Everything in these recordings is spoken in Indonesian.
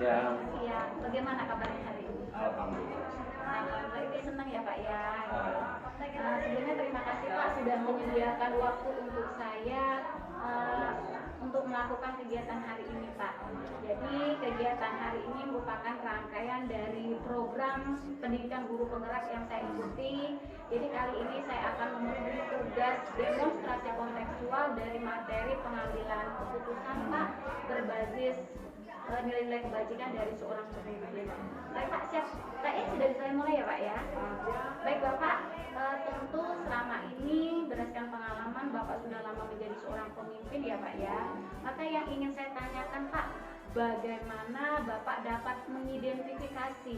siang. Siang. Bagaimana kabarnya hari ini? Alhamdulillah. Alhamdulillah, ini senang ya Pak ya. Hai. Sebelumnya terima kasih Pak sudah menyediakan waktu untuk saya untuk melakukan kegiatan hari ini Pak. Jadi kegiatan hari ini merupakan rangkaian dari program pendidikan guru penggerak yang saya ikuti. Jadi kali ini saya akan memenuhi tugas demonstrasi kontekstual dari materi pengambilan keputusan Pak berbasis nilai-nilai kebajikan dari seorang pemimpin. Baik Pak, siap. Kayaknya sudah bisa mulai ya Pak ya. Baik Bapak, tentu selama ini berdasarkan pengalaman Bapak sudah lama menjadi seorang pemimpin ya Pak ya. Maka yang ingin saya tanyakan Pak, bagaimana Bapak dapat mengidentifikasi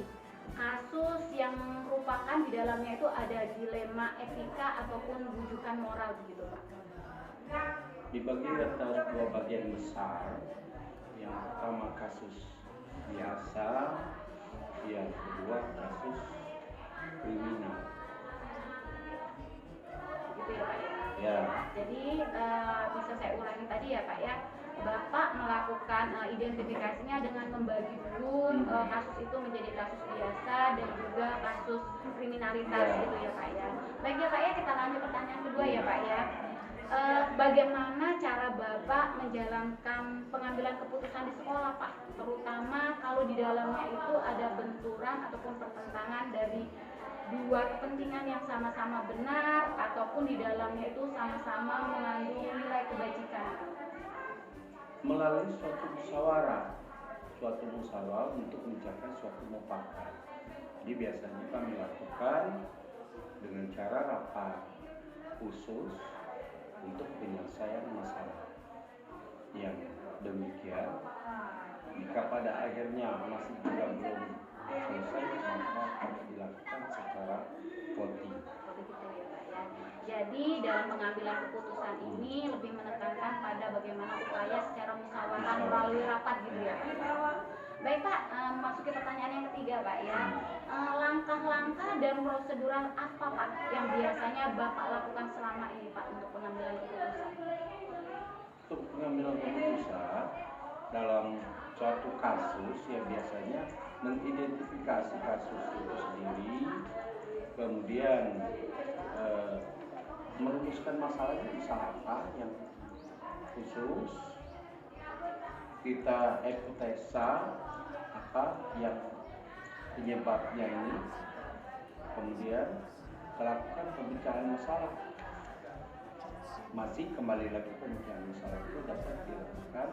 kasus yang merupakan di dalamnya itu ada dilema etika ataupun bujukan moral begitu Pak? Dibagi atas dua bagian besar. Yang pertama kasus biasa, yang kedua kasus kriminal. Gitu ya Pak ya. Ya. Jadi bisa saya ulangi tadi ya Pak ya. Bapak melakukan identifikasinya dengan membagi dulu kasus itu menjadi kasus biasa dan juga kasus kriminalitas gitu ya Pak ya. Baik ya Pak ya, kita lanjut pertanyaan kedua ya Pak ya. Bagaimana cara Bapak menjalankan pengambilan keputusan di sekolah Pak? Terutama kalau di dalamnya itu ada benturan ataupun pertentangan dari dua kepentingan yang sama-sama benar ataupun di dalamnya itu sama-sama mengandung nilai kebajikan. Melalui suatu musyawarah untuk mencapai suatu mufakat. Jadi biasanya kami lakukan dengan cara rapat khusus untuk penyelesaian masalah. Yang demikian, jika pada akhirnya masih juga belum selesai, maka harus dilakukan secara voting. Jadi dalam pengambilan keputusan ini lebih menekankan pada bagaimana upaya secara musyawarah melalui rapat gitu ya. Baik Pak, masuki pertanyaan yang ketiga Pak ya. Langkah-langkah dan prosedural apa Pak yang biasanya Bapak lakukan selama ini Pak untuk pengambilan keputusan? Untuk pengambilan keputusan dalam suatu kasus ya biasanya mengidentifikasi kasus itu sendiri, kemudian merumuskan masalahnya bisa apa yang khusus, kita hipotesa apa yang penyebabnya ini, kemudian melakukan pembicaraan masalah. Masih kembali lagi pembicaraan masalah itu dapat dilakukan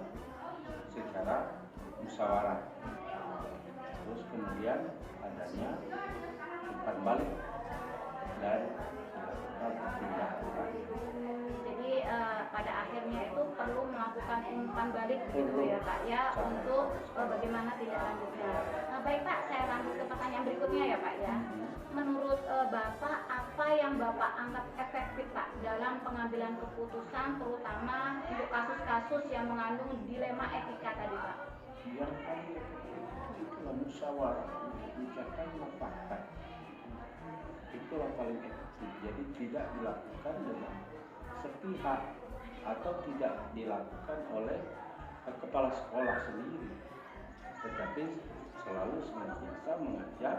secara musyawarah. Terus kemudian adanya umpan balik dan dilakukan tindakan. Jadi pada akhirnya itu perlu melakukan umpan balik gitu ya Pak ya untuk bagaimana tindak lanjutnya. Baik Pak, saya lanjut ke pertanyaan berikutnya ya Pak ya. Menurut Bapak, apa yang Bapak anggap efektif Pak dalam pengambilan keputusan terutama untuk kasus-kasus yang mengandung dilema etika tadi Pak? Yang paling efektif itu musyawarah untuk mencapai mufakat. Itulah paling efektif. Jadi tidak dilakukan dengan sepihak atau tidak dilakukan oleh kepala sekolah sendiri, tetapi selalu senantiasa mengajak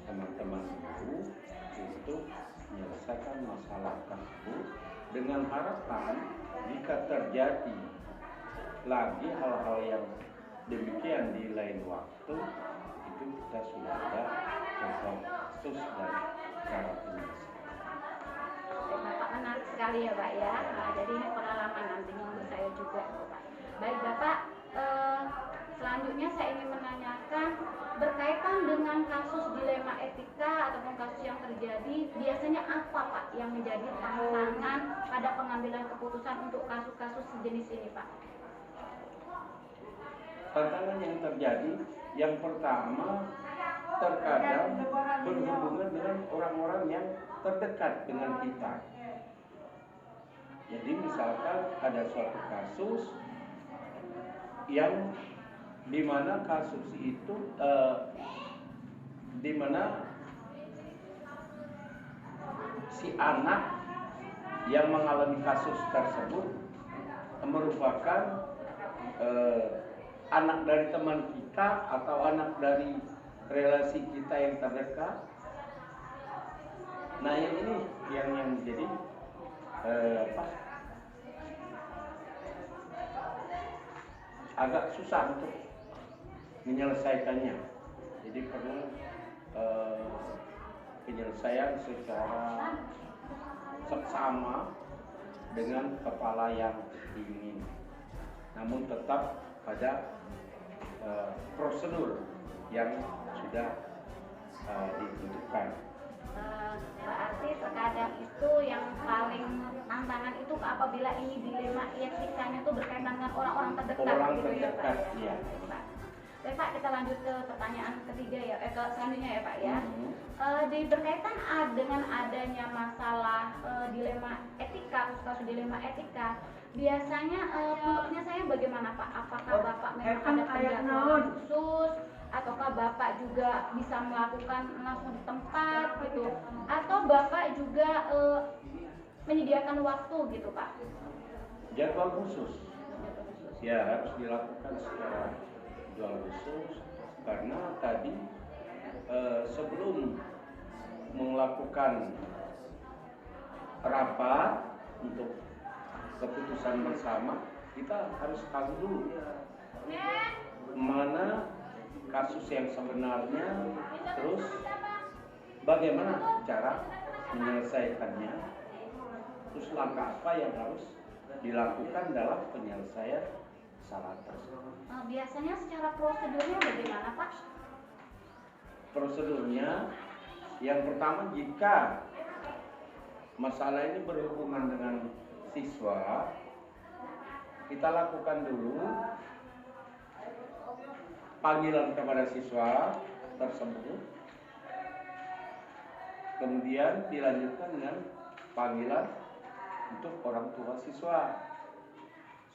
teman-teman guru untuk menyelesaikan masalah tersebut dengan harapan jika terjadi lagi hal-hal yang demikian di lain waktu itu kita sudah ada contoh kasus dan cara penyelesaian. Bapak menarik sekali ya Pak ya. Jadi ini pengalaman nantinya untuk saya juga Pak. Baik Bapak, selanjutnya saya ingin menanyakan berkaitan dengan kasus dilema etika ataupun kasus yang terjadi, biasanya apa Pak yang menjadi tantangan pada pengambilan keputusan untuk kasus-kasus sejenis ini Pak? Tantangan yang terjadi yang pertama terkadang berhubungan dengan orang-orang yang terdekat dengan kita. Jadi misalkan ada suatu kasus yang dimana kasus itu dimana si anak yang mengalami kasus tersebut merupakan anak dari teman kita kita atau anak dari relasi kita yang terdekat. Nah yang ini yang jadi agak susah untuk menyelesaikannya. Jadi perlu penyelesaian secara seksama dengan kepala yang dingin, namun tetap pada prosedur yang sudah ditentukan. Berarti terkadang itu yang paling tantangan itu apabila ini dilema etikanya itu berkaitan dengan orang-orang terdekat. Orang gitu terdekat, ya, Pak. Baik Pak, kita lanjut ke pertanyaan ketiga ya, ke selanjutnya ya Pak ya. Berkaitan dengan adanya masalah dilema etika, kasus dilema etika, biasanya penyelesaiannya bagaimana Pak? Apakah Bapak memang ada penjadwalan khusus, ataukah Bapak juga bisa melakukan langsung di tempat gitu, atau Bapak juga menyediakan waktu gitu Pak? Jadwal khusus ya harus dilakukan secara jadwal khusus, karena tadi sebelum melakukan rapat untuk keputusan bersama, kita harus tahu dulu mana kasus yang sebenarnya, terus bagaimana cara menyelesaikannya, terus langkah apa yang harus dilakukan dalam penyelesaian masalah tersebut. Biasanya secara prosedurnya bagaimana Pak? Prosedurnya yang pertama, jika masalah ini berhubungan dengan siswa, kita lakukan dulu panggilan kepada siswa tersebut, kemudian dilanjutkan dengan panggilan untuk orang tua siswa.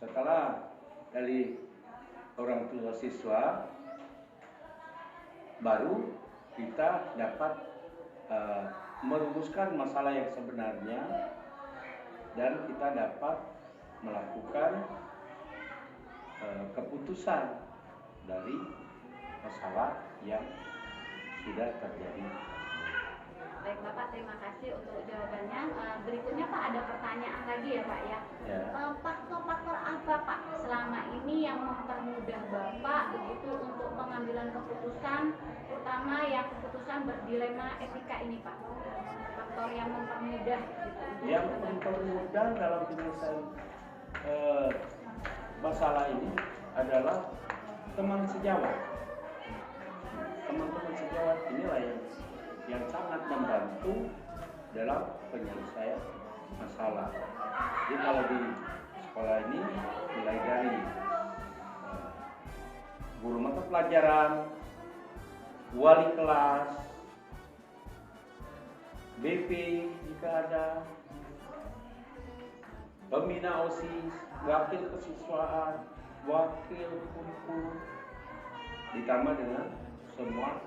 Setelah dari orang tua siswa, baru kita dapat merumuskan masalah yang sebenarnya, dan kita dapat melakukan keputusan dari masalah yang sudah terjadi. Baik Bapak, terima kasih untuk jawabannya. Berikutnya Pak, ada pertanyaan lagi ya Pak ya. Faktor-faktor apa Pak selama ini yang mempermudah Bapak begitu untuk pengambilan keputusan, terutama yang keputusan berdilema etika ini Pak? Faktor yang mempermudah gitu. Yang mempermudah dalam penyelesaian masalah ini adalah teman sejawat. Teman-teman sejawat inilah yang sangat membantu dalam penyelesaian masalah. Jadi kalau di sekolah ini mulai dari guru mata pelajaran, wali kelas, BP jika ada, pembina OSIS, wakil kesiswaan, wakil kurikulum, ditambah dengan semua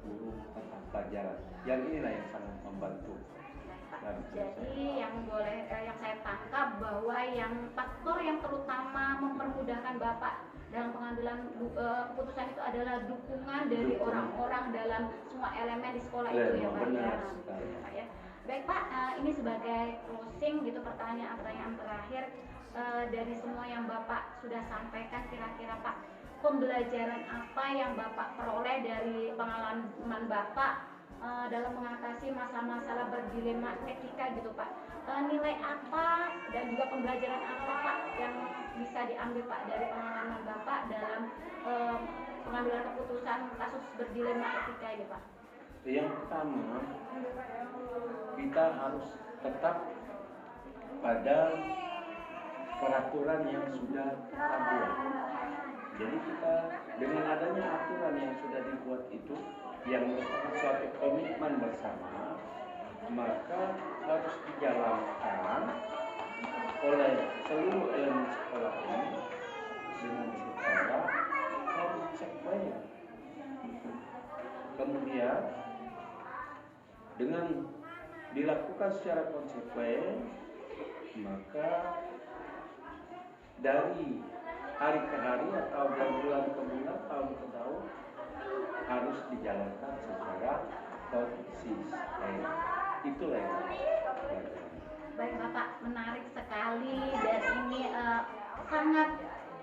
guru mata pelajaran. Yang inilah yang sangat membantu. Jadi yang saya tangkap bahwa yang faktor yang terutama mempermudahkan Bapak dalam pengambilan keputusan itu adalah dukungan dari orang-orang dalam semua elemen di sekolah itu ya Pak ya. Baik Pak, ini sebagai closing gitu, pertanyaan terakhir dari semua yang Bapak sudah sampaikan, kira-kira Pak, pembelajaran apa yang Bapak peroleh dari pengalaman Bapak dalam mengatasi masalah-masalah berdilema etika gitu Pak? Nilai apa dan juga pembelajaran apa Pak yang bisa diambil Pak dari pengalaman Bapak dalam pengambilan keputusan kasus berdilema etika ini Pak? Yang pertama, kita harus tetap pada peraturan yang sudah kita buat. Jadi kita dengan adanya aturan yang sudah dibuat itu, yang merupakan suatu komitmen bersama, maka harus dijalankan oleh seluruh elemen sekolah ini dengan secara konsekuen. Kemudian dengan dilakukan secara konsekuen, maka dari hari ke hari atau dari bulan ke bulan, tahun ke tahun harus dijalankan secara konsisten. Itulah yang harus belajar. Baik Bapak, menarik sekali dan ini sangat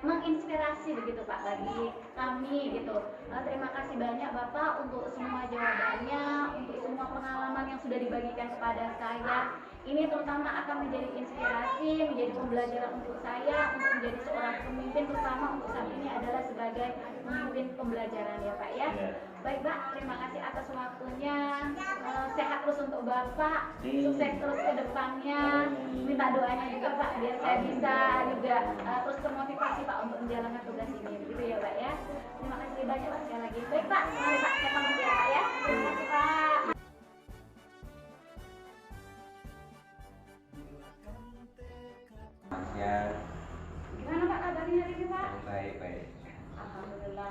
menginspirasi begitu Pak bagi kami gitu. Terima kasih banyak Bapak untuk semua jawabannya, untuk semua pengalaman yang sudah dibagikan kepada saya. Ini terutama akan menjadi inspirasi, menjadi pembelajaran untuk saya untuk menjadi seorang pemimpin, terutama untuk saat ini adalah sebagai pemimpin pembelajaran ya Pak ya. Baik Pak, terima kasih atas waktunya. Sehat terus untuk Bapak, sukses terus ke depannya. Minta doanya juga Pak biar saya bisa juga terus termotivasi Pak untuk menjalankan tugas ini, begitu ya Pak ya. Terima kasih banyak Pak sekali lagi. Baik Pak, mari Pak saya pamit ya Pak ya. Terima kasih Pak. Ya, Gimana Pak kabarnya hari ini Pak? baik. Alhamdulillah,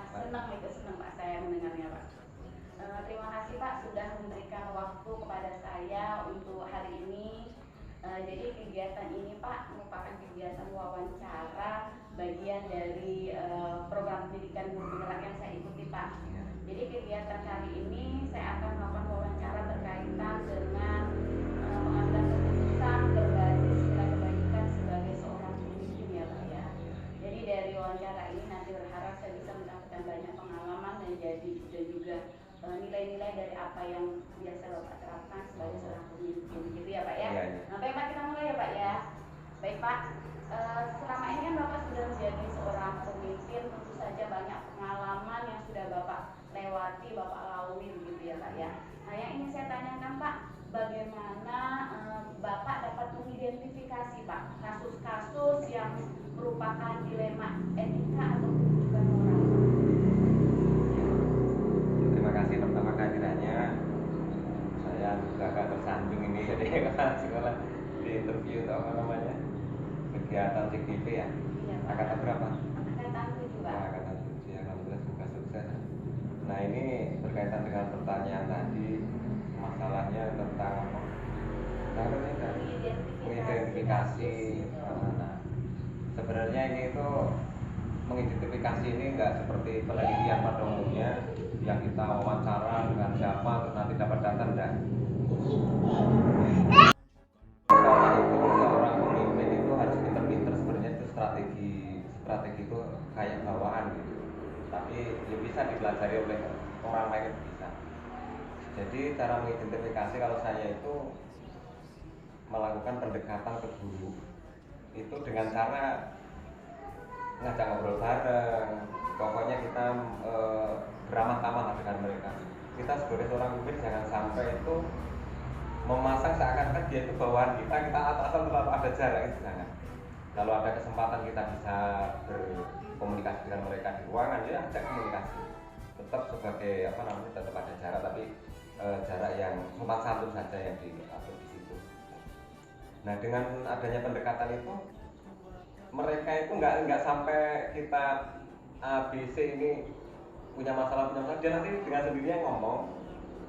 senang Pak saya mendengarnya Pak. Terima kasih Pak sudah memberikan waktu kepada saya untuk hari ini. Jadi kegiatan ini Pak merupakan kegiatan wawancara bagian dari program pendidikan guru penggerak yang saya ikuti Pak. Jadi kegiatan kali ini saya akan melakukan wawancara berkaitan dengan pengambilan keputusan berbasis nilai kebaikan sebagai seorang pemimpin ya Pak ya. Jadi dari wawancara ini nanti berharap saya bisa mendapatkan banyak pengalaman dan juga nilai-nilai dari apa yang biasa Bapak terapkan sebagai seorang pemimpin begitu ya Pak ya. Nah baik Pak, kita mulai ya Pak ya. Baik Pak, selama ini kan Bapak sudah menjadi seorang pemimpin, tentu saja banyak pengalaman yang sudah Bapak lewati, Bapak lalui begitu ya Pak ya. Nah yang ingin saya tanyakan Pak, bagaimana Bapak dapat mengidentifikasi Pak kasus-kasus yang merupakan dilema etika atau juga moral? Terima kasih pertama kehadirannya. Saya juga agak tersanjung ini jadi sekolah di interview atau apa namanya kegiatan CGP ya. Iya, Pak. Angkatan berapa? Angkatan 7 Pak. Angkatan 7 ya, alhamdulillah juga sukses. Nah ini berkaitan dengan pertanyaan tadi, masalahnya tentang mengidentifikasi. Nah, sebenarnya ini itu mengidentifikasi ini enggak seperti penelitian pada umumnya yang kita wawancara dengan siapa terus nanti dapat data enggak. Kalau itu seorang pemimpin itu harus pinter-pinter, sebenarnya itu strategi itu kayak bawaan gitu. Tapi ya bisa dipelajari oleh orang lain itu bisa. Jadi cara mengidentifikasi kalau saya itu melakukan pendekatan ke guru itu dengan cara ngajak ngobrol bareng. Pokoknya kita beramah-tamah dengan mereka. Kita sebagai seorang pemimpin jangan sampai itu memasang seakan-akan dia itu bawaan kita atasan terlalu ada jarak, itu jangan. Kalau ada kesempatan kita bisa berkomunikasi dengan mereka di ruangan, ya ajak komunikasi. Tetap sebagai tetap ada jarak, tapi jarak yang sopan santun saja yang diatur di situ. Nah dengan adanya pendekatan itu mereka itu nggak sampai kita ABC ini punya masalah, dia nanti dengan sendirinya ngomong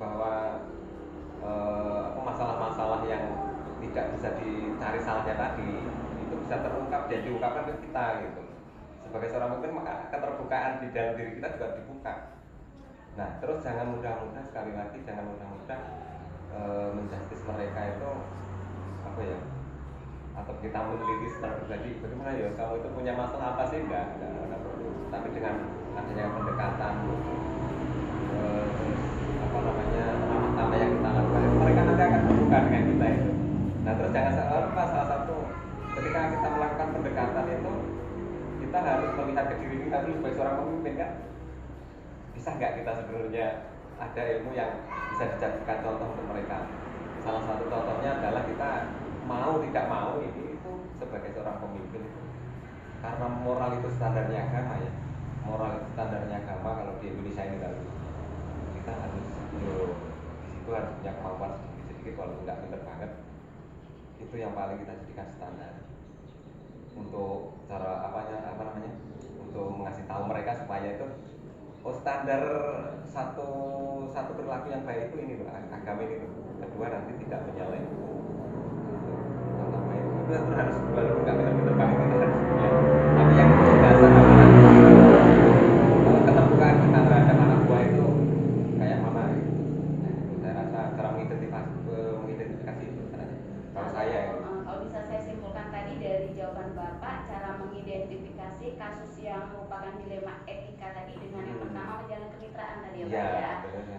bahwa masalah-masalah yang tidak bisa dicari salahnya tadi itu bisa terungkap dan diungkapkan ke kita gitu. Sebagai seorang pemimpin maka keterbukaan di dalam diri kita juga dibuka. Nah terus jangan mudah-mudah, sekali lagi jangan mudah-mudah menjustis mereka itu apa ya, atau kita meneliti secara pribadi bagaimana ya kamu itu punya masalah apa sih, enggak perlu. Tapi dengan adanya pendekatan ramah-tamah yang kita lakukan, mereka nanti akan terbuka dengan kita itu. Nah terus jangan lupa salah satu, ketika kita melakukan pendekatan itu kita harus melihat ke diri kita dulu sebagai seorang pemimpin kan. Bisa nggak kita sebenarnya ada ilmu yang bisa dijadikan contoh untuk mereka. Salah satu contohnya adalah kita mau tidak mau ini itu sebagai seorang pemimpin, karena moral itu standarnya agama ya. Moral itu standarnya agama kalau di Indonesia ini kalau kita harus di situ harus punya kemampuan sedikit walaupun nggak pinter banget. Itu yang paling kita jadikan standar untuk cara untuk mengasih tahu mereka supaya itu standar satu perilaku yang baik itu ini loh, agama ini loh. Kedua nanti tidak menyalahi itu harus walaupun nggak pinter-pinter banget kita harus punya. Tapi yang dasar jawaban Bapak cara mengidentifikasi kasus yang merupakan dilema etika tadi dengan yang pertama menjalin kemitraan tadi ya Pak ya.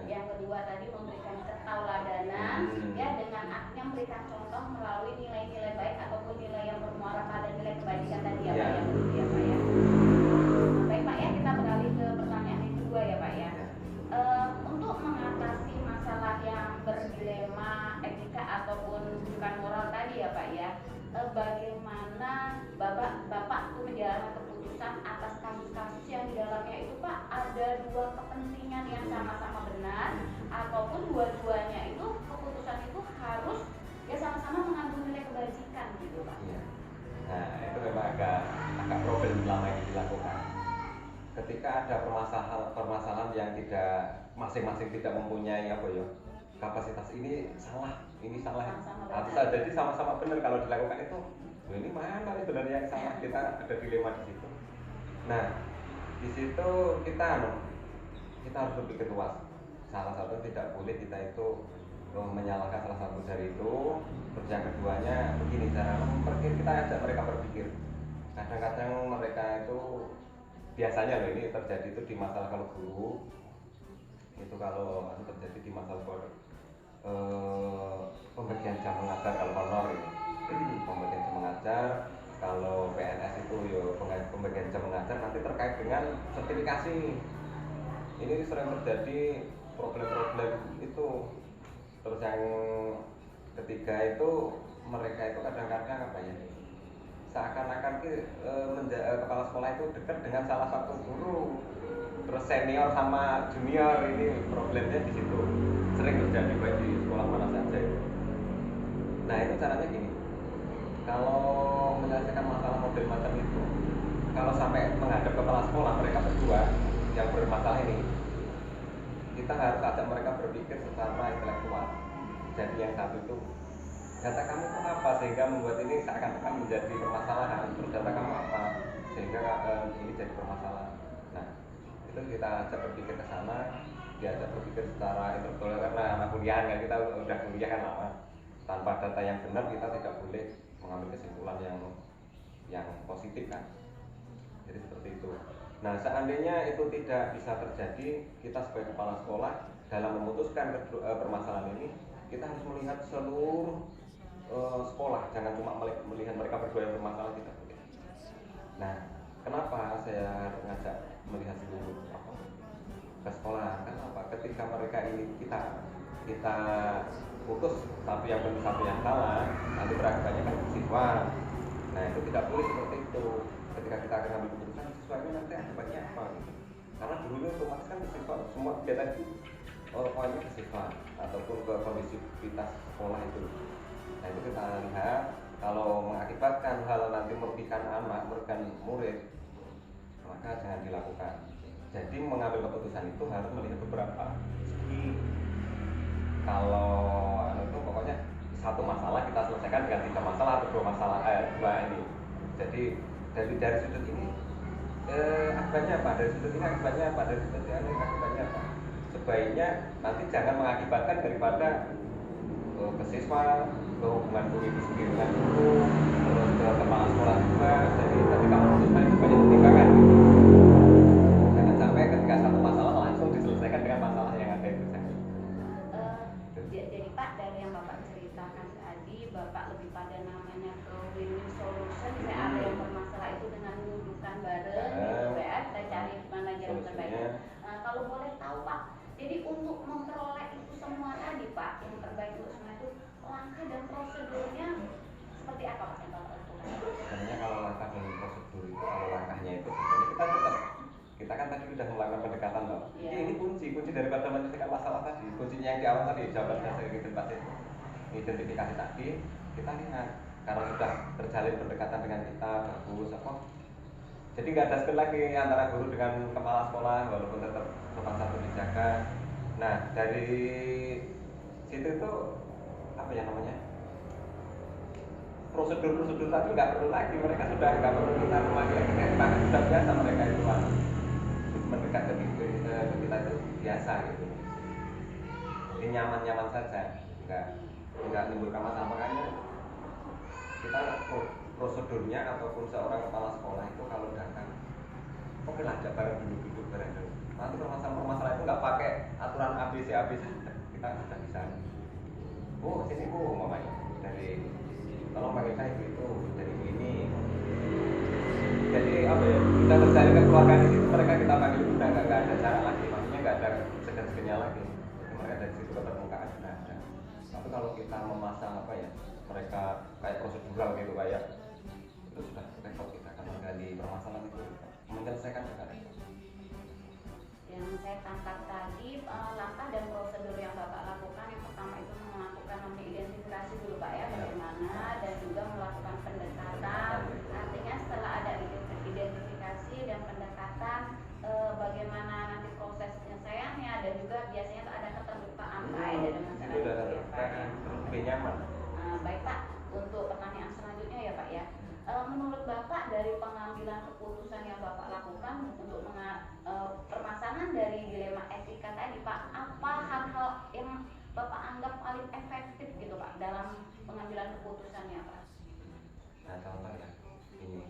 Yang kedua tadi memberikan ketauladanan ya dengan artinya memberikan contoh melalui nilai-nilai baik ataupun nilai yang bermuara pada nilai kebajikan tadi ya Pak ya. Begitu ya Pak ya. Baik Pak ya, kita beralih ke pertanyaan yang kedua ya Pak ya. Untuk mengatasi masalah yang berdilema etika ataupun bukan moral tadi ya Pak ya, bagaimana Bapak tuh menjalankan keputusan atas kasus-kasus yang di dalamnya itu Pak ada dua kepentingan yang sama-sama benar ataupun dua-duanya itu keputusan itu harus ya sama-sama mengandung nilai kebajikan gitu Pak. Iya. Nah itu memang agak problem selama ini dilakukan. Ketika ada permasalahan yang tidak masing-masing tidak mempunyai kapasitas, ini salah, jadi sama-sama benar kalau dilakukan itu. Ini mana nih sebenarnya yang salah? Kita ada dilema di situ. Nah di situ kita harus berpikir luas. Salah satu tidak boleh kita itu menyalahkan salah satu dari itu. Terus yang keduanya begini cara kita ajak mereka berpikir. Kadang-kadang mereka itu biasanya loh ini terjadi itu di masalah kalau guru itu kalau terjadi di masalah pembagian jam mengajar kalau honor ini pembagian jam mengajar, kalau PNS itu pembagian jam mengajar nanti terkait dengan sertifikasi. Ini sering terjadi problem-problem itu. Terus yang ketiga itu mereka itu kadang-kadang seakan-akan kepala sekolah itu dekat dengan salah satu guru, terus senior sama junior, ini problemnya di situ sering terjadi baik di sekolah mana saja itu. Nah itu caranya gini, kalau menyelesaikan masalah model macam itu, kalau sampai menghadap kepala sekolah mereka berdua yang bermasalah ini, kita harus ajak mereka berpikir secara intelektual. Jadi yang satu itu, data kamu itu apa sehingga membuat ini seakan-akan menjadi permasalahan, terus data kamu apa sehingga ini jadi permasalahan. Nah itu kita ajak berpikir ke sana, diajak berpikir secara intelektual karena anak kuliahan kan, kita udah kuliah kan lama. Tanpa data yang benar kita tidak boleh mengambil kesimpulan yang positif kan. Jadi seperti itu. Nah seandainya itu tidak bisa terjadi, kita sebagai kepala sekolah dalam memutuskan permasalahan ini, kita harus melihat seluruh sekolah, jangan cuma melihat mereka berdua yang bermasalah, tidak boleh. Nah, kenapa saya ngajak melihat seluruh ke sekolah? Kenapa? Ketika mereka ini kita putus satu yang benar satu yang salah, nanti berakibatnya kan siswa. Nah itu tidak boleh seperti itu. Ketika kita akan ambil keputusan, siswanya nanti akibatnya apa? Karena gurunya otomatis kan siswa semua kegiatan itu poinnya ke siswa ataupun ke kondisivitas sekolah itu. Nah itu kita lihat kalau mengakibatkan hal nanti merugikan anak, merugikan murid, maka jangan dilakukan. Jadi mengambil keputusan itu harus melihat beberapa segi. Kalau itu pokoknya satu masalah kita selesaikan dengan tiga masalah atau dua masalah dua ini. Jadi dari sudut ini akibatnya apa? Dari sudut ini akibatnya apa? Dari sudut ini akibatnya apa? Sebaiknya nanti jangan mengakibatkan daripada ke siswa, ke hubungan guru itu sendiri dengan guru, terus ke kepala sekolah juga. Jadi ketika memutuskan itu banyak pertimbangan. Jangan sampai ketika satu masalah langsung diselesaikan dengan masalah yang ada itu saja. Jadi Pak, dari yang Bapak ceritakan tadi, Bapak lebih pada namanya ke win-win solution. Saya ada yang bermasalah itu dengan menunjukkan bareng, gitu ya. Kita cari mana jalan terbaik. Kalau boleh tahu Pak, jadi untuk memperoleh itu semua tadi Pak, yang terbaik untuk semua itu langkah dan prosedurnya seperti apa Pak yang Bapak lakukan? Sebenarnya kalau langkah dan prosedur itu, kalau langkahnya itu sebenarnya kita kan tadi sudah melakukan pendekatan loh. Yeah. Ini kunci daripada menyelesaikan masalah tadi. Kuncinya yang di awal tadi, jawabannya saya identifikasi tadi, kita lihat karena sudah terjalin pendekatan dengan kita bagus apa. Jadi nggak ada skill lagi antara guru dengan kepala sekolah, walaupun tetap sopan satu dijaga. Nah dari situ itu apa ya namanya, prosedur tadi nggak perlu lagi, mereka sudah nggak perlu kita memanggil lagi, bahkan sudah biasa mereka itu mendekat ke kita itu biasa gitu. Jadi nyaman saja, nggak menimbulkan masalah. Makanya kita prosedurnya ataupun seorang kepala sekolah itu kalau datang, oke lah, ajak bareng duduk bareng dulu. Nanti permasalahan itu nggak pakai aturan ABC kita sudah bisa. Bu, sini bu, mamanya dari tolong panggil saya itu dari ini. Jadi apa ya, kita terjalin kekeluargaan di situ, mereka kita panggil udah nggak ada cara lagi, maksudnya nggak ada segan-segannya lagi. Jadi mereka dari situ ke permukaan sudah ada. Tapi kalau kita memasang apa ya, mereka kayak prosedural gitu kayak itu sudah repot, kita akan menggali permasalahan itu, menyelesaikan juga repot. Yang saya tangkap tadi, langkah dan prosedur yang Bapak lakukan, yang pertama itu melakukan identifikasi dulu Pak ya, bagaimana, dan juga melakukan pendekatan. Artinya setelah ada identifikasi dan pendekatan, bagaimana nanti proses penyelesaiannya, dan juga biasanya ada keterbukaan Pak ya dari masyarakat. Itu udah lebih nyaman. Baik Pak, untuk pertanyaan selanjutnya ya Pak ya. Menurut Bapak dari pengambilan keputusan yang Bapak lakukan untuk permasalahan dari dilema etika tadi Pak, apa hal-hal yang Bapak anggap paling efektif gitu Pak dalam pengambilan keputusannya Pak? Nah contoh ya, ini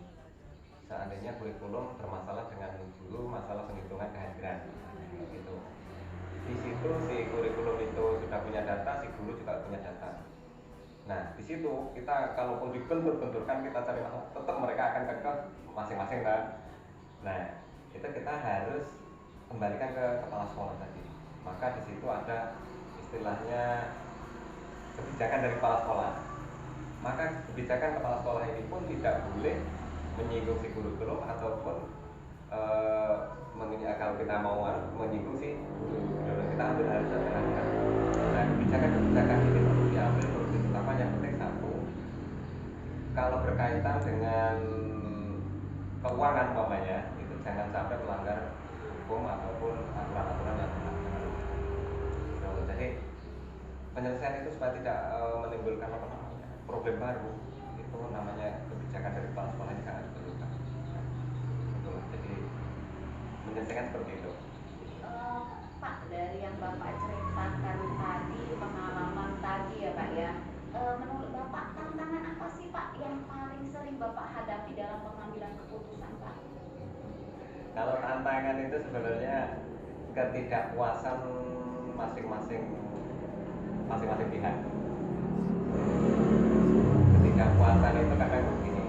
seandainya kurikulum bermasalah dengan guru masalah penghitungan kehadiran, gitu. Di situ si kurikulum itu sudah punya data, si guru juga punya data. Nah, di situ kita kalaupun dibentur-benturkan kita cari masalah, tetap mereka akan kekeh masing-masing kan. Nah, itu kita harus kembalikan ke kepala sekolah tadi. Maka di situ ada istilahnya kebijakan dari kepala sekolah. Maka kebijakan kepala sekolah ini pun tidak boleh menyinggung si kurikulum ataupun kalau kita mau menyinggung si guru, kita ambil harus hati-hati. Nah, kebijakan ini perlu diambil, perlu ditetapkan. Yang penting satu, kalau berkaitan dengan keuangan umpamanya, itu jangan sampai melanggar hukum ataupun aturan-aturan yang berlaku. Jadi penyelesaian itu supaya tidak menimbulkan problem baru, itu namanya kebijakan dari kepala sekolah ini sangat diperlukan. Jadi menyelesaikan seperti itu. Pak, dari yang Bapak ceritakan tadi, pengalaman tadi ya Pak ya, menurut Bapak tantangan apa sih Pak yang paling sering Bapak hadapi dalam pengambilan keputusan Pak? Kalau tantangan itu sebenarnya ketidakpuasan masing-masing pihak. Ketidakpuasan itu kadang begini,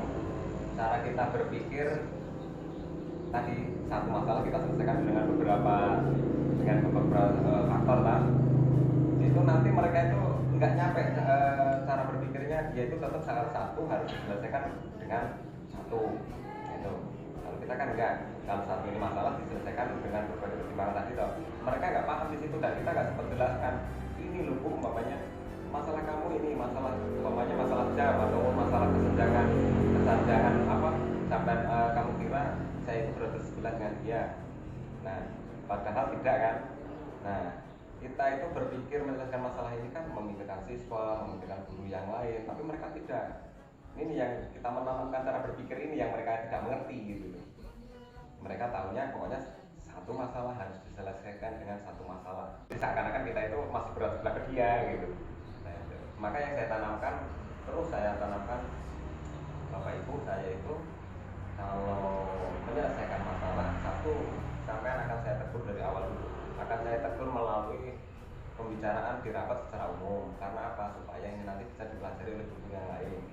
cara kita berpikir tadi satu masalah kita selesaikan dengan beberapa faktor lah. Itu nanti mereka itu nggak nyampe cara berpikirnya, dia itu tetap salah satu harus diselesaikan dengan satu. Itu. Kalau kita kan enggak, kalau satu ini masalah diselesaikan dengan berbagai pertimbangan tadi toh. Mereka nggak paham di situ dan kita nggak sempat jelaskan. Ini loh Bu, umpamanya masalah kamu ini masalah umpamanya masalah jam atau masalah kesenjangan apa sampai kamu kira saya itu bersebelahan dengan dia. Nah, padahal tidak kan. Nah, kita itu berpikir menyelesaikan masalah ini kan memikirkan siswa, memikirkan guru yang lain, tapi mereka tidak. Ini yang kita menanamkan cara berpikir ini yang mereka tidak mengerti gitu. Mereka tahunya pokoknya satu masalah harus diselesaikan dengan satu masalah. Jadi seakan-akan kita itu masih berat sebelah ke dia gitu. Nah, itu. Maka yang saya tanamkan Bapak Ibu, saya itu kalau menyelesaikan masalah satu, sampean akan saya tegur dari awal dulu. Akan saya tegur melalui pembicaraan di rapat secara umum. Karena apa? Supaya ini nanti bisa dipelajari oleh guru yang lain.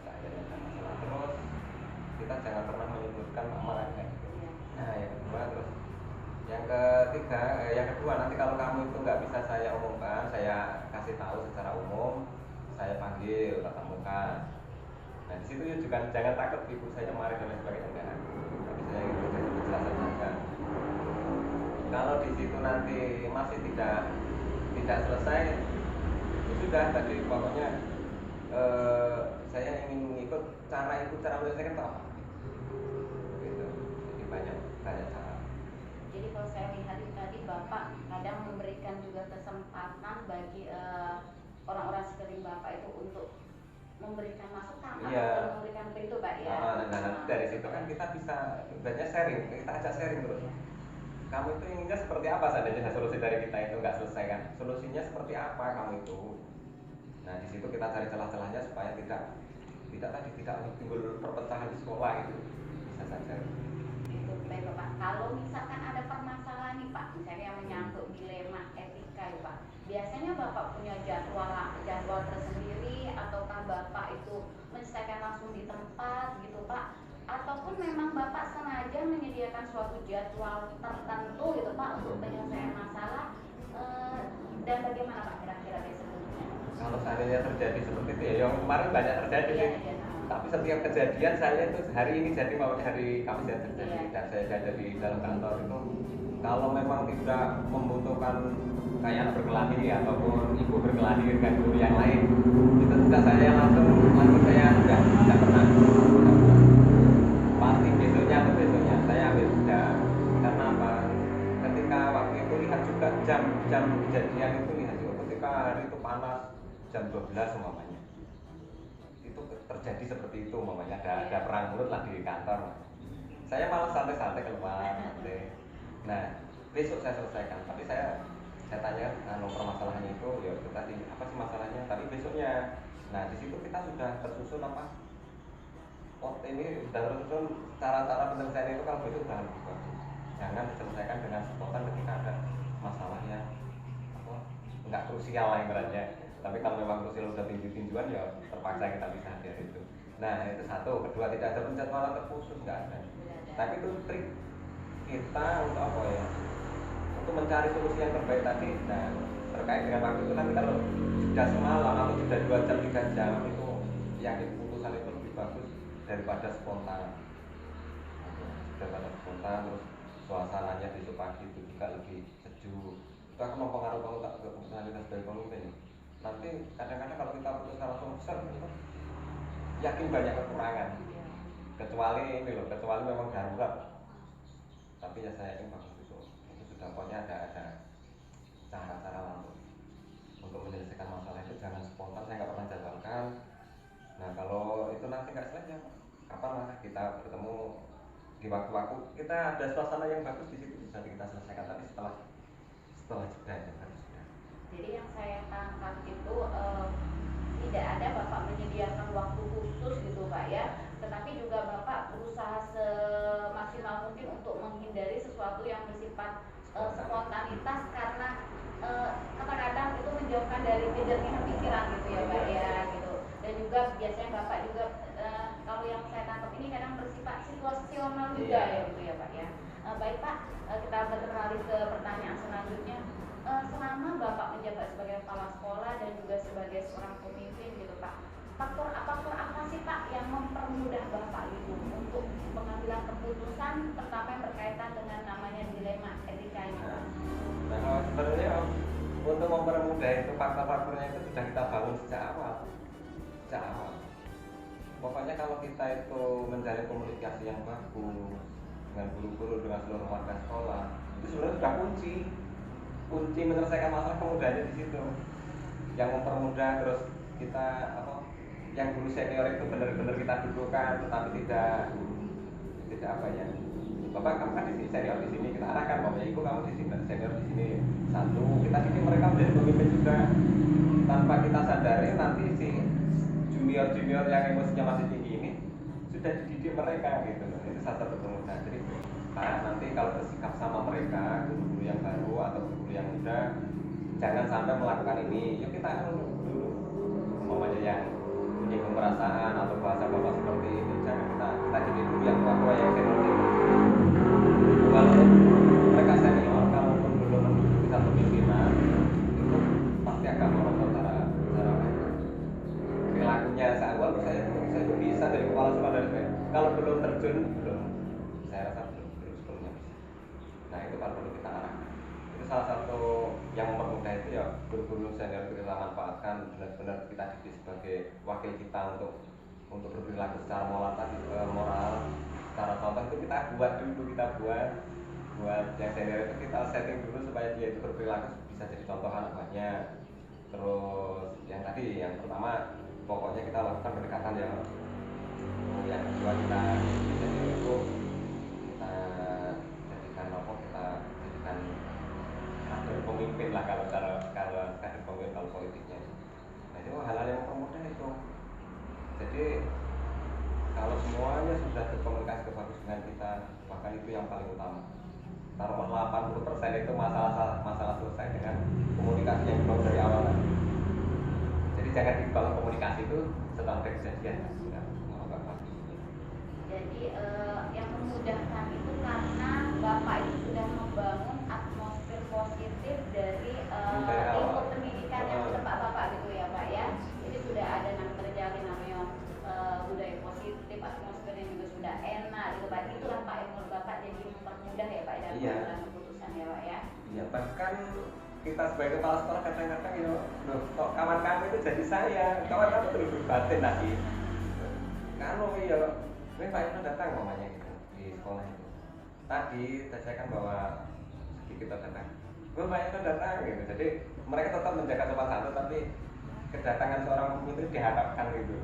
Saya ada masalah terus, kita jangan pernah menyebutkan nama kayak gitu. Nah, yang kedua nanti kalau kamu itu nggak bisa saya umumkan, saya kasih tahu secara umum, saya panggil tatap muka. Nah di situ juga jangan takut ibu saya marah dan lain sebagainya, enggak. Tapi saya itu kasih penjelasan saja. Kalau di situ nanti masih tidak selesai, itu sudah tadi pokoknya saya ingin mengikut cara menyelesaikan itu apa? Gitu. Jadi banyak cara. Jadi kalau saya lihat tadi Bapak kadang memberikan juga kesempatan bagi orang-orang sekeliling Bapak itu untuk memberikan masukan atau memberikan pintu Pak ya. Nah, dari situ kan kita bisa ibaratnya sharing, kita ajak sharing terus. Kamu itu inginnya seperti apa seandainya solusi dari kita itu nggak selesai kan? Solusinya seperti apa kamu itu? Nah di situ kita cari celah-celahnya supaya tidak tidak timbul perpecahan di sekolah itu bisa saja. Itu baik Pak. Kalau misalkan ada permasalahan nih Pak, misalnya yang menyangkut dilema etika ya Pak. Biasanya Bapak punya jadwal tersendiri ataukah Bapak itu menyelesaikan langsung di tempat gitu Pak? Ataupun memang Bapak sengaja menyediakan suatu jadwal tertentu gitu Pak untuk penyelesaian masalah dan bagaimana Pak kira-kira sebelumnya? Kalau seandainya terjadi seperti itu ya, yang kemarin banyak terjadi sih. Tapi setiap kejadian saya itu hari ini jadi maunya hari Kamis ya terjadi dan saya ada di dalam kantor itu kalau memang tidak membutuhkan kayak anak berkelahi ataupun ibu berkelahi dengan guru yang lain itu sudah saya langsung saya tidak pernah pasti besoknya atau besoknya saya ambil sudah karena apa ketika waktu itu lihat juga jam kejadian itu lihat juga ketika hari itu panas jam 12 umpamanya itu terjadi seperti itu umpamanya ada perang mulut lah di kantor saya malah santai-santai keluar nah besok saya selesaikan tapi saya tanya permasalahannya itu ya itu tadi apa sih masalahnya tapi besoknya nah di situ kita sudah tersusun apa ini sudah tersusun cara-cara penyelesaian itu kalau besok sudah lebih bagus jangan diselesaikan dengan spontan ketika ada masalah yang enggak krusial lah ibaratnya tapi kalau memang krusial sudah tinju-tinjuan ya terpaksa kita bisa dari itu nah itu satu kedua tidak ada penjadwalan terkhusus enggak ada tapi itu trik kita untuk apa ya untuk mencari solusi yang terbaik tadi nah terkait dengan waktu itu nanti kalau sudah semalam atau sudah 2 jam 3 jam itu yakin putusan itu lebih bagus daripada spontan terus suasananya besok pagi itu juga lebih sejuk itu akan mempengaruhi keputusan kita sebagai pemimpin nanti kadang-kadang kalau kita putuskan langsung besar yakin banyak kekurangan kecuali memang darurat tapi ya saya yakin bagus itu sudah pokoknya ada cara-cara untuk menyelesaikan masalah itu jangan spontan saya nggak pernah jadwalkan nah kalau itu nanti nggak selesai kapan lah kita bertemu di waktu-waktu kita ada suasana yang bagus di situ bisa kita selesaikan tapi setelah jeda ya harus sudah. Jadi yang saya tangkap itu tidak ada Bapak menyediakan waktu khusus gitu Pak ya, tetapi juga Bapak berusaha semaksimal mungkin untuk menghindari sesuatu yang bersifat spontanitas karena kadang-kadang itu menjauhkan dari kejernihan pikiran gitu ya Pak ya gitu. Dan juga biasanya Bapak juga kalau yang saya tangkap ini kadang bersifat situasional juga ya gitu ya Pak ya. Baik Pak, kita beralih ke pertanyaan selanjutnya. Selama Bapak menjabat sebagai kepala sekolah dan juga sebagai seorang pemimpin gitu Pak, faktor apa sih Pak yang mempermudah Bapak gitu untuk pengambilan keputusan terutama yang berkaitan dengan namanya dilema etika ini Pak? Nah sebenarnya untuk mempermudah itu faktor-faktornya itu sudah kita bangun sejak awal. Pokoknya kalau kita itu menjalin komunikasi yang bagus dengan guru-guru dengan seluruh warga sekolah itu sebenarnya sudah kunci menyelesaikan masalah kemudahannya di situ yang mempermudah terus kita yang guru senior itu benar-benar kita dudukkan tetapi tidak apa ya Bapak kamu kan di sini senior di sini kita arahkan Bapak Ibu kamu di sini senior di sini satu kita didik mereka menjadi pemimpin juga tanpa kita sadari nanti si junior yang emosinya masih tinggi ini sudah dididik mereka gitu itu salah satu kemudahan jadi nanti kalau bersikap sama mereka guru-guru yang baru atau guru yang muda jangan sampai melakukan ini yuk kita dulu umpamanya yang menyinggung perasaan atau bahasa bapak seperti ini jangan kita jadi dulu yang tua-tua yang senior walaupun mereka senior kalaupun belum menduduki satu pimpinan itu pasti akan merosot cara perilakunya awal saya itu bisa dari kepala sekolah dari saya kalau belum terjun saya rasa belum sepenuhnya bisa nah itu kan perlu kita arahkan itu salah satu yang mempermudah itu ya guru-guru senior kita manfaatkan benar-benar kita didik sebagai wakil kita untuk berperilaku secara moral secara contoh itu kita buat yang senior itu kita setting dulu supaya dia itu berperilaku bisa jadi contoh anak buahnya terus yang tadi yang pertama pokoknya kita lakukan pendekatan yang kedua kita jadi itu kita jadikan kader pemimpin lah kalau kader pemimpin kalau politiknya nah itu hal-hal yang mempermudah itu jadi semuanya sudah berkomunikasi bagus dengan kita, bahkan itu yang paling utama. Taruhlah 80% itu masalah selesai dengan komunikasi yang dibangun dari awal. Jadi jangan dibangun komunikasi itu setelah ada kejadian. Nggak bagus. Jadi yang memudahkan itu karena Bapak itu sudah membangun atmosfer positif dari lingkup pendidikan yang tempat Bapak gitu ya Pak ya. Jadi sudah ada yang terjalin namanya budaya positif, atmosfernya juga sudah enak gitu Pak. Itulah Pak yang menurut Bapak jadi mempermudah ya Pak dalam mengambil keputusan ya Pak ya. Iya, bahkan kita sebagai kepala sekolah kadang-kadang loh kok kawan kamu itu jadi saya, kawan kamu terus berbatin lagi. Kalau ya, ini Pak Ino datang mamanya gitu di sekolah itu. Tadi saya kan bawa sedikit datang. Pak Ino datang gitu. Jadi mereka tetap menjaga sopan santun, tapi kedatangan seorang pemimpin diharapkan gitu.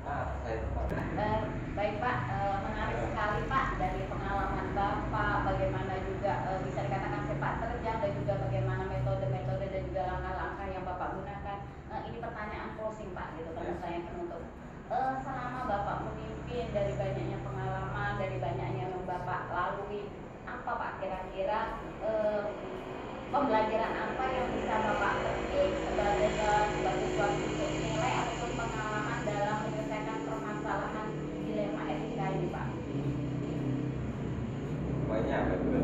Nah, baik Pak, menarik sekali Pak dari pengalaman Bapak, bagaimana juga bisa dikatakan sepak terjang dan juga bagaimana metode-metode dan juga langkah-langkah yang Bapak gunakan. Ini pertanyaan closing Pak, gitu kan saya penutup. Selama Bapak memimpin dari banyaknya pengalaman, dari banyaknya yang Bapak lalui, apa Pak kira-kira pembelajaran apa yang bisa Bapak petik sebagai suatu nilai ataupun pengalaman dalam menyelesaikan permasalahan dilema etika ini Pak? banyak betul.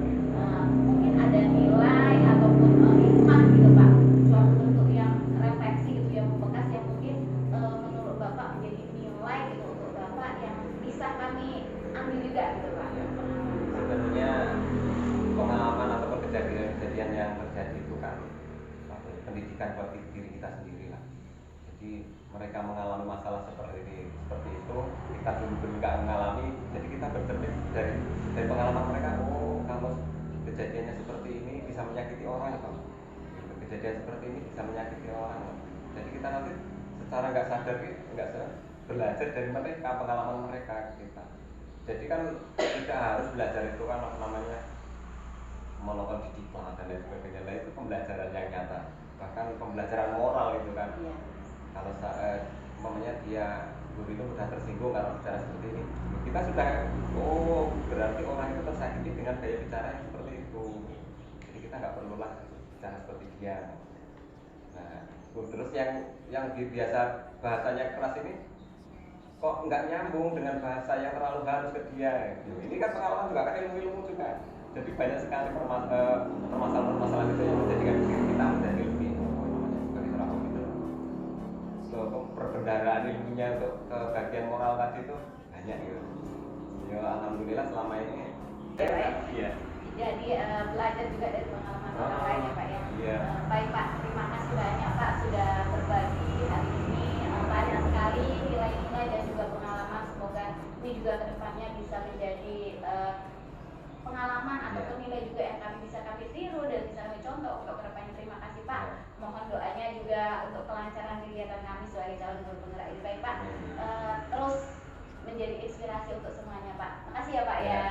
Mungkin ada nilai ataupun hikmah gitu Pak, suatu bentuk yang refleksi gitu yang membekas yang mungkin menurut Bapak menjadi nilai gitu untuk Bapak yang bisa kami ambil juga gitu Pak. Sebenarnya pengalaman ataupun kejadian yang terjadi itu kan pendidikan buat diri kita sendiri lah. Jadi mereka mengalami masalah seperti itu, kita dulu nggak mengalami, jadi kita bercermin dari pengalaman mereka. Oh, kalau kejadiannya seperti ini bisa menyakiti orang, atau kejadian seperti ini bisa menyakiti orang. Jadi kita nanti secara nggak sadar belajar dari mereka, pengalaman mereka kita. Jadi kan tidak harus belajar itu kan namanya menonton di diklat dan lain sebagainya. Nah, itu pembelajaran yang nyata, bahkan pembelajaran moral itu kan. Kalau umpamanya dia guru itu sudah tersinggung kalau bicara seperti ini, kita sudah berarti orang itu tersakiti dengan gaya bicara yang seperti itu. Jadi kita nggak perlulah bicara seperti dia. Nah, terus yang biasa bahasanya keras ini kok nggak nyambung dengan bahasa yang terlalu halus ke dia. Ini kan pengalaman juga kan, ilmu juga. Jadi banyak sekali permasalahan-permasalahan itu yang menjadikan diri kita menjadi lebih sebagai seorang pemimpin. Perbendaharaan ilmunya untuk ke bagian moral tadi itu banyak gitu. Ya alhamdulillah selama ini. Iya. Jadi belajar juga dari pengalaman orang lain ya Pak ya. Iya. Baik Pak, terima kasih banyak Pak sudah berbagi hari ini. Banyak sekali nilai-nilai dan juga pengalaman. Semoga ini juga kedepannya bisa menjadi pengalaman ataupun nilai juga yang bisa kami tiru dan bisa kami contoh untuk kedepannya. Terima kasih Pak. Mohon doanya juga untuk kelancaran kegiatan kami sebagai calon guru penggerak ini. Baik Pak, terus menjadi inspirasi untuk semuanya Pak. Makasih ya Pak ya.